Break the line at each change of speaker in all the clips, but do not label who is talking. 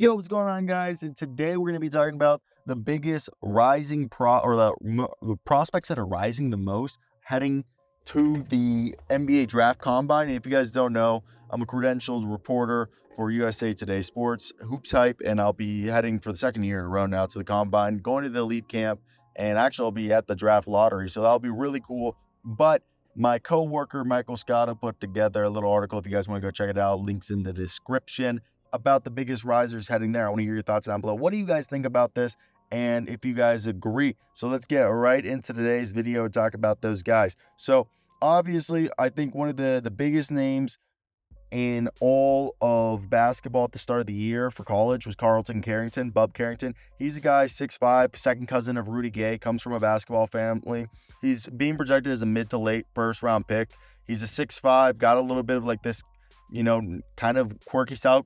Yo, what's going on, guys? And today we're going to be talking about the biggest rising the prospects that are rising the most heading to the NBA draft combine. And if you guys don't know, I'm a credentialed reporter for USA Today Sports Hoops Hype, and I'll be heading for the second year in a row now to the combine, going to the elite camp, and actually I'll be at the draft lottery. So that'll be really cool. But my coworker Michael Scotta put together a little article. If you guys want to go check it out, links in the description about the biggest risers heading there. I want to hear your thoughts down below. What do you guys think about this? And if you guys agree. So let's get right into today's video and talk about those guys. So obviously, I think one of the biggest names in all of basketball at the start of the year for college was Carlton Carrington, Bub Carrington. He's a guy, 6'5", second cousin of Rudy Gay, comes from a basketball family. He's being projected as a mid to late first round pick. He's a 6'5", got a little bit of like this, kind of quirky style,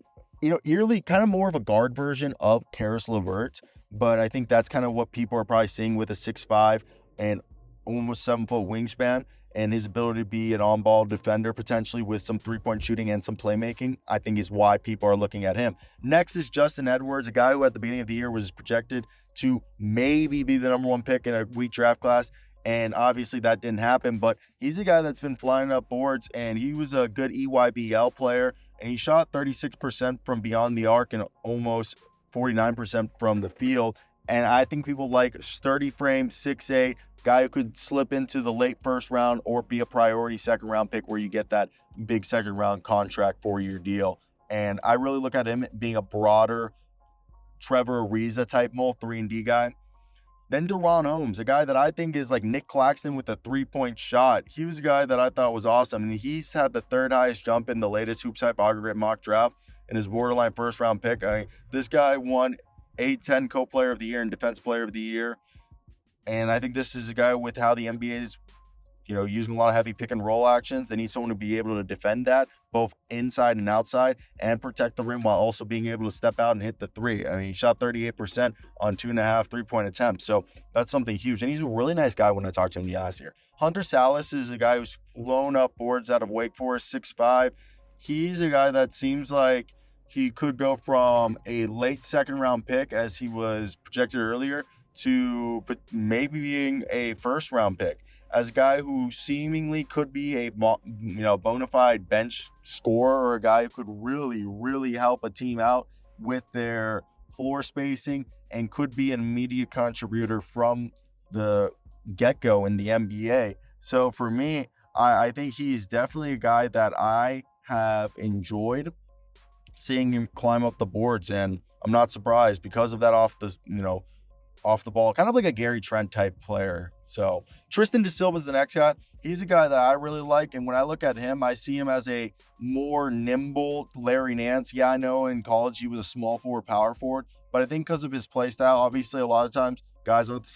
eerily kind of more of a guard version of Karis LeVert, but I think that's kind of what people are probably seeing with a 6'5" and almost 7-foot wingspan, and his ability to be an on-ball defender potentially with some three-point shooting and some playmaking, I think is why people are looking at him. Next is Justin Edwards, a guy who at the beginning of the year was projected to maybe be the number one pick in a weak draft class, and obviously that didn't happen, but he's a guy that's been flying up boards, and he was a good EYBL player, and he shot 36% from beyond the arc and almost 49% from the field. And I think people like sturdy frame, 6'8", guy who could slip into the late first round or be a priority second round pick where you get that big second round contract for your deal. And I really look at him being a broader Trevor Ariza type mold, 3-and-D guy. Then Terone Shannon, a guy that I think is like Nick Claxton with a three-point shot. He was a guy that I thought was awesome. And he's had the third highest jump in the latest Hoops Hype aggregate mock draft and his borderline first-round pick. This guy won A10 Co-Player of the Year and Defense Player of the Year. And I think this is a guy with how the NBA is, using a lot of heavy pick and roll actions. They need someone to be able to defend that both inside and outside and protect the rim while also being able to step out and hit the three. He shot 38% on 2.5 3-point attempts. So that's something huge. And he's a really nice guy when I talked to him last year. Hunter Salis is a guy who's flown up boards out of Wake Forest, 6'5". He's a guy that seems like he could go from a late second round pick, as he was projected earlier, to maybe being a first round pick, as a guy who seemingly could be a bona fide bench scorer, or a guy who could really, really help a team out with their floor spacing and could be an immediate contributor from the get-go in the NBA. So for me, I think he's definitely a guy that I have enjoyed seeing him climb up the boards, and I'm not surprised because of that off the ball, kind of like a Gary Trent type player. So Tristan Da Silva is the next guy. He's a guy that I really like, and when I look at him, I see him as a more nimble Larry Nance. Yeah, I know in college he was a small forward, power forward, but I think because of his play style, obviously a lot of times guys aren't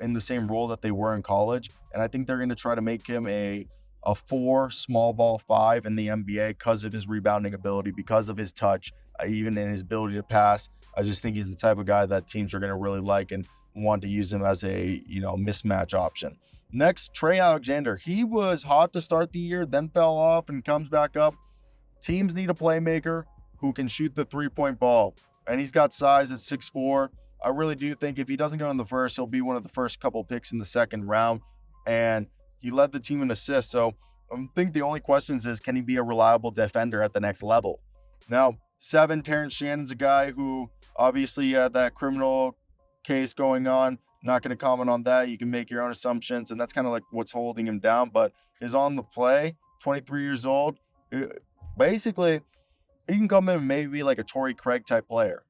in the same role that they were in college, and I think they're going to try to make him a 4 small ball 5 in the NBA because of his rebounding ability, because of his touch, even in his ability to pass. I just think he's the type of guy that teams are going to really like and want to use him as a mismatch option. Next, Trey Alexander. He was hot to start the year, then fell off and comes back up. Teams need a playmaker who can shoot the three-point ball, and he's got size at 6'4". I really do think if he doesn't go in the first, he'll be one of the first couple picks in the second round, and he led the team in assists. So I think the only questions is, can he be a reliable defender at the next level? Now, 7, Terone Shannon's a guy who obviously had that criminal case going on. Not going to comment on that. You can make your own assumptions, and that's kind of like what's holding him down, but is on the play, 23 years old. Basically, he can come in and maybe be like a Torrey Craig type player.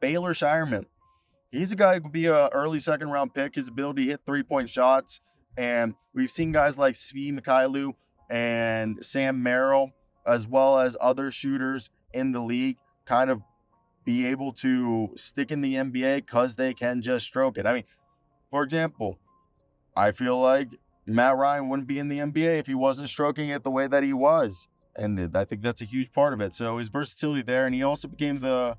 Baylor Shyan. He's a guy who could be an early second round pick. His ability to hit three-point shots, and we've seen guys like Svi Mykhailiuk and Sam Merrill, as well as other shooters in the league, kind of be able to stick in the NBA because they can just stroke it. For example, I feel like Matt Ryan wouldn't be in the NBA if he wasn't stroking it the way that he was. And I think that's a huge part of it. So his versatility there, and he also became the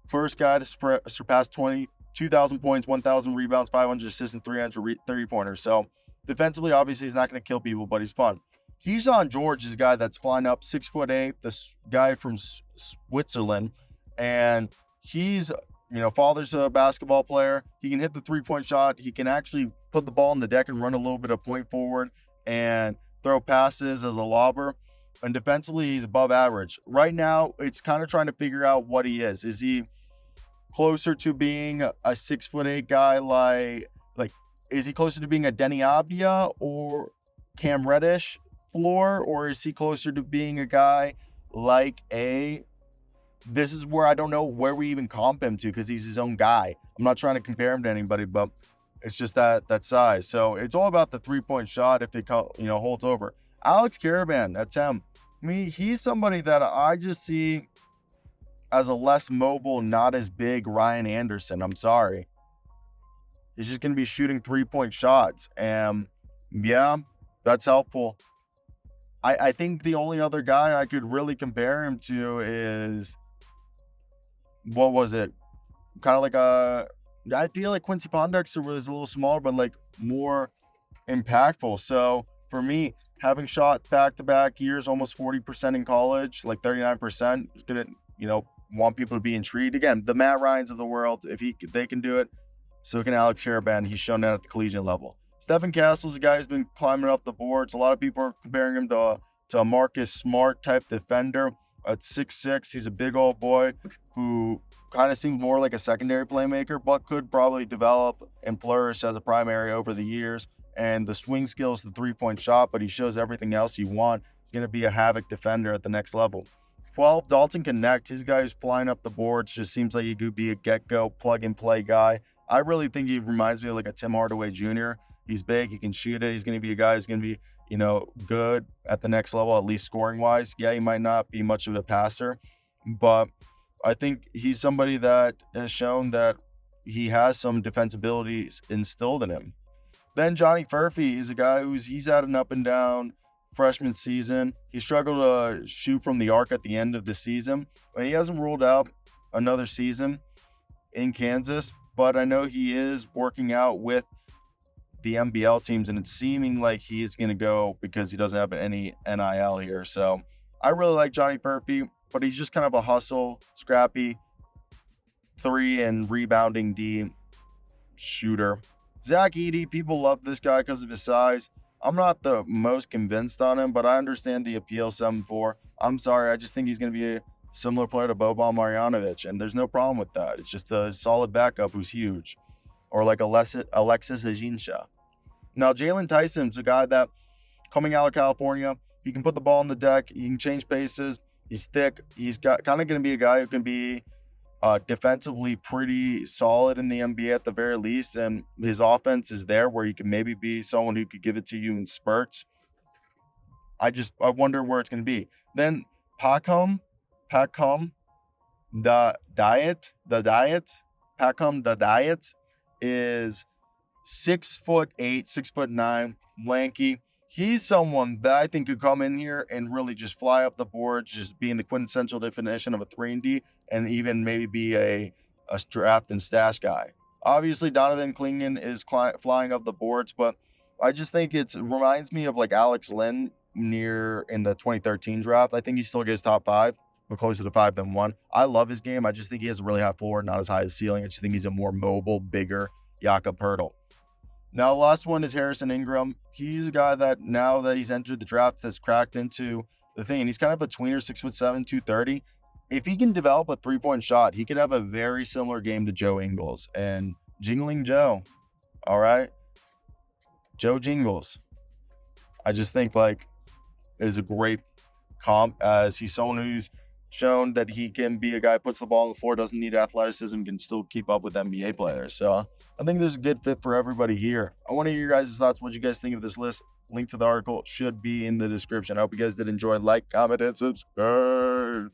first guy to surpass 2,000 points, 1,000 rebounds, 500 assists, and 300 30-pointers. So defensively, obviously, he's not going to kill people, but he's fun. Keyshawn George is a guy that's flying up, 6'8", this guy from Switzerland. And he's, father's a basketball player. He can hit the 3-point shot. He can actually put the ball on the deck and run a little bit of point forward and throw passes as a lobber. And defensively, he's above average. Right now, it's kind of trying to figure out what he is. Is he closer to being a 6'8" guy like is he closer to being a Denny Abdia or Cam Reddish floor, or is he closer to being a guy like this is where I don't know where we even comp him to, because he's his own guy. I'm not trying to compare him to anybody, but it's just that size. So it's all about the 3-point shot if it holds over. Alex Kiriban, that's him. I mean, he's somebody that I just see as a less mobile, not as big Ryan Anderson. I'm sorry. He's just going to be shooting 3-point shots. And yeah, that's helpful. I think the only other guy I could really compare him to is, what was it? Kind of like I feel like Quincy Pondexter was a little smaller, but like more impactful. So for me, having shot back-to-back years, almost 40% in college, like 39%, is going to, want people to be intrigued. Again, the Matt Ryans of the world, if they can do it, so can Alex Kiriban. He's shown that at the collegiate level. Stephen Castle's a guy who's been climbing up the boards. A lot of people are comparing him to a Marcus Smart type defender. At 6'6", he's a big old boy who kind of seems more like a secondary playmaker, but could probably develop and flourish as a primary over the years. And the swing skills, the 3-point shot, but he shows everything else you want. He's going to be a havoc defender at the next level. 12, Dalton Connect. His guy who's flying up the boards. Just seems like he could be a get-go, plug-and-play guy. I really think he reminds me of like a Tim Hardaway Jr. He's big. He can shoot it. He's going to be a guy who's going to be, good at the next level, at least scoring-wise. Yeah, he might not be much of a passer, but I think he's somebody that has shown that he has some defensibilities instilled in him. Then Johnny Furphy is a guy he's had an up and down freshman season. He struggled to shoot from the arc at the end of the season, but he hasn't ruled out another season in Kansas. But I know he is working out with the NBL teams, and it's seeming like he's going to go because he doesn't have any NIL here. So I really like Johnny Furphy, but he's just kind of a hustle, scrappy, 3 and rebounding D shooter. Zack Edey, people love this guy because of his size. I'm not the most convinced on him, but I understand the appeal 7'4". I'm sorry, I just think he's going to be a similar player to Boban Marjanovic, and there's no problem with that. It's just a solid backup who's huge, or like Alexis Ajinça. Now, Jaylen Tyson's a guy that, coming out of California, he can put the ball on the deck, he can change paces, he's thick, he's got kind of going to be a guy who can be defensively pretty solid in the NBA at the very least, and his offense is there where he can maybe be someone who could give it to you in spurts. I wonder where it's going to be. Then Pacom the diet is 6'8", 6'9", lanky. He's someone that I think could come in here and really just fly up the board, just being the quintessential definition of a 3-and-D, and even maybe be a draft and stash guy. Obviously, Donovan King is flying up the boards, but I just think it reminds me of like Alex Len in the 2013 draft. I think he still gets top 5, but closer to 5 than 1. I love his game. I just think he has a really high floor, not as high as ceiling. I just think he's a more mobile, bigger Jakob Poeltl. Now, the last one is Harrison Ingram. He's a guy that now that he's entered the draft has cracked into the thing. And he's kind of a tweener, 6'7", 230. If he can develop a 3-point shot, he could have a very similar game to Joe Ingles. And Jingling Joe, all right? Joe Jingles. I just think is a great comp, as he's someone who's shown that he can be a guy who puts the ball on the floor, doesn't need athleticism, can still keep up with NBA players. So I think there's a good fit for everybody here. I want to hear your guys' thoughts. What you guys think of this list? Link to the article should be in the description. I hope you guys did enjoy. Like, comment, and subscribe.